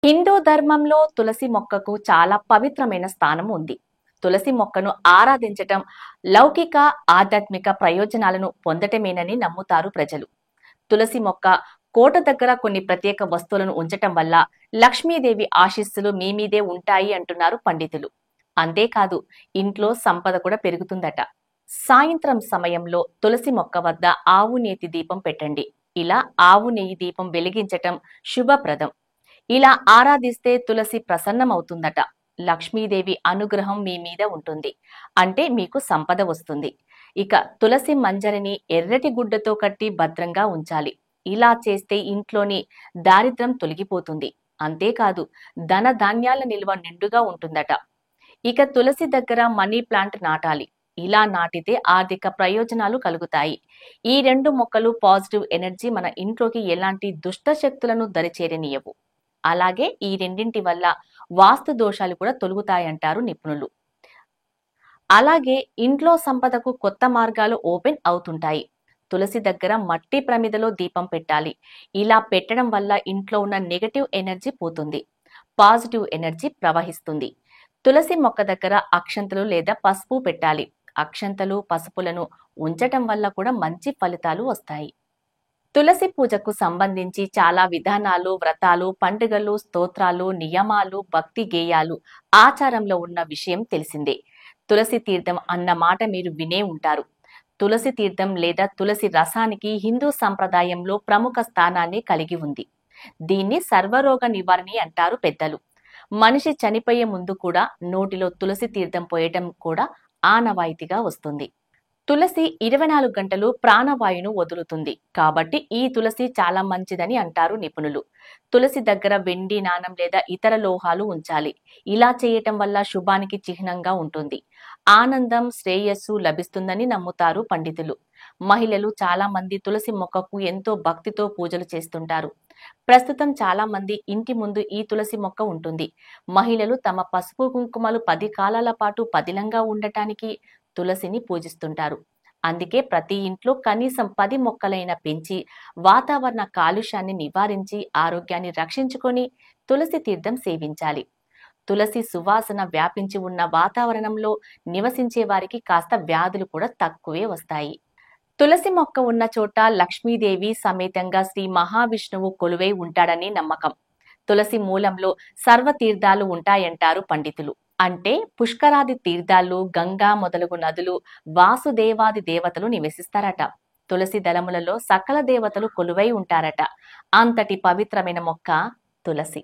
హిందూ ధర్మంలో తులసి మొక్కకు చాలా పవిత్రమైన స్థానం ఉంది. తులసి మొక్కను ఆరాధించటం లౌకిక, ఆధ్యాత్మిక ప్రయోజనాలను పొందటమేనని నమ్ముతారు ప్రజలు. తులసి మొక్క కోట దగ్గర కొన్ని ప్రత్యేక వస్తువులను ఉంచటం వల్ల లక్ష్మీదేవి ఆశీస్సులు మీ మీదే ఉంటాయి అంటున్నారు పండితులు. అంతేకాదు, ఇంట్లో సంపద కూడా పెరుగుతుందట. సాయంత్రం సమయంలో తులసి మొక్క వద్ద ఆవు నేతి దీపం పెట్టండి. ఇలా ఆవు నెయ్యి దీపం వెలిగించటం శుభప్రదం. ఇలా ఆరాధిస్తే తులసి ప్రసన్నమవుతుందట. లక్ష్మీదేవి అనుగ్రహం మీ మీద ఉంటుంది. అంటే మీకు సంపద వస్తుంది. ఇక తులసి మంజరిని ఎర్రటి గుడ్డతో కట్టి భద్రంగా ఉంచాలి. ఇలా చేస్తే ఇంట్లోని దారిద్ర్యం తొలగిపోతుంది. అంతేకాదు, ధన ధాన్యాల నిల్వ నిండుగా ఉంటుందట. ఇక తులసి దగ్గర మనీ ప్లాంట్ నాటాలి. ఇలా నాటితే ఆర్థిక ప్రయోజనాలు కలుగుతాయి. ఈ రెండు మొక్కలు పాజిటివ్ ఎనర్జీ మన ఇంట్లోకి ఎలాంటి దుష్ట శక్తులను దరిచేరనీయవు. అలాగే ఈ రెండింటి వల్ల వాస్తు దోషాలు కూడా తొలగుతాయంటారు నిపుణులు. అలాగే ఇంట్లో సంపదకు కొత్త మార్గాలు ఓపెన్ అవుతుంటాయి. తులసి దగ్గర మట్టి ప్రమిదలో దీపం పెట్టాలి. ఇలా పెట్టడం వల్ల ఇంట్లో ఉన్న నెగటివ్ ఎనర్జీ పోతుంది. పాజిటివ్ ఎనర్జీ ప్రవహిస్తుంది. తులసి మొక్క దగ్గర అక్షంతలు లేదా పసుపు పెట్టాలి. అక్షంతలు, పసుపులను ఉంచటం వల్ల కూడా మంచి ఫలితాలు వస్తాయి. తులసి పూజకు సంబంధించి చాలా విధానాలు, వ్రతాలు, పండుగలు, స్తోత్రాలు, నియమాలు, భక్తి గేయాలు ఆచారంలో ఉన్న విషయం తెలిసిందే. తులసి తీర్థం అన్న మాట మీరు వినే ఉంటారు. తులసి తీర్థం లేదా తులసి రసానికి హిందూ సంప్రదాయంలో ప్రముఖ స్థానాన్ని కలిగి ఉంది. దీన్ని సర్వరోగ నివారణి అంటారు పెద్దలు. మనిషి చనిపోయే ముందు కూడా నోటిలో తులసి తీర్థం పోయటం కూడా ఆనవాయితీగా వస్తుంది. తులసి 24 గంటలు ప్రాణవాయువును వదులుతుంది. కాబట్టి ఈ తులసి చాలా మంచిదని అంటారు నిపుణులు. తులసి దగ్గర వెండి నాణం లేదా ఇతర లోహాలు ఉంచాలి. ఇలా చేయటం వల్ల శుభానికి చిహ్నంగా ఉంటుంది. ఆనందం, శ్రేయస్సు లభిస్తుందని నమ్ముతారు పండితులు. మహిళలు చాలా మంది తులసి మొక్కకు ఎంతో భక్తితో పూజలు చేస్తుంటారు. ప్రస్తుతం చాలా మంది ఇంటి ముందు ఈ తులసి మొక్క ఉంటుంది. మహిళలు తమ పసుపు కుంకుమలు 10 కాలాల పాటు పదిలంగా ఉండటానికి తులసిని పూజిస్తుంటారు. అందుకే ప్రతి ఇంట్లో కనీసం 10 మొక్కలైనా పెంచి వాతావరణ కాలుష్యాన్ని నివారించి ఆరోగ్యాన్ని రక్షించుకొని తులసి తీర్థం సేవించాలి. తులసి సువాసన వ్యాపించి ఉన్న వాతావరణంలో నివసించే వారికి కాస్త వ్యాధులు కూడా తక్కువే వస్తాయి. తులసి మొక్క ఉన్న చోట లక్ష్మీదేవి సమేతంగా శ్రీ మహావిష్ణువు కొలువై ఉంటాడని నమ్మకం. తులసి మూలంలో సర్వ తీర్థాలు ఉంటాయంటారు పండితులు. అంటే పుష్కరాది తీర్థాలు, గంగా మొదలగు నదులు, వాసుదేవాది దేవతలు నివసిస్తారట. తులసి దళములలో సకల దేవతలు కొలువై ఉంటారట. అంతటి పవిత్రమైన మొక్క తులసి.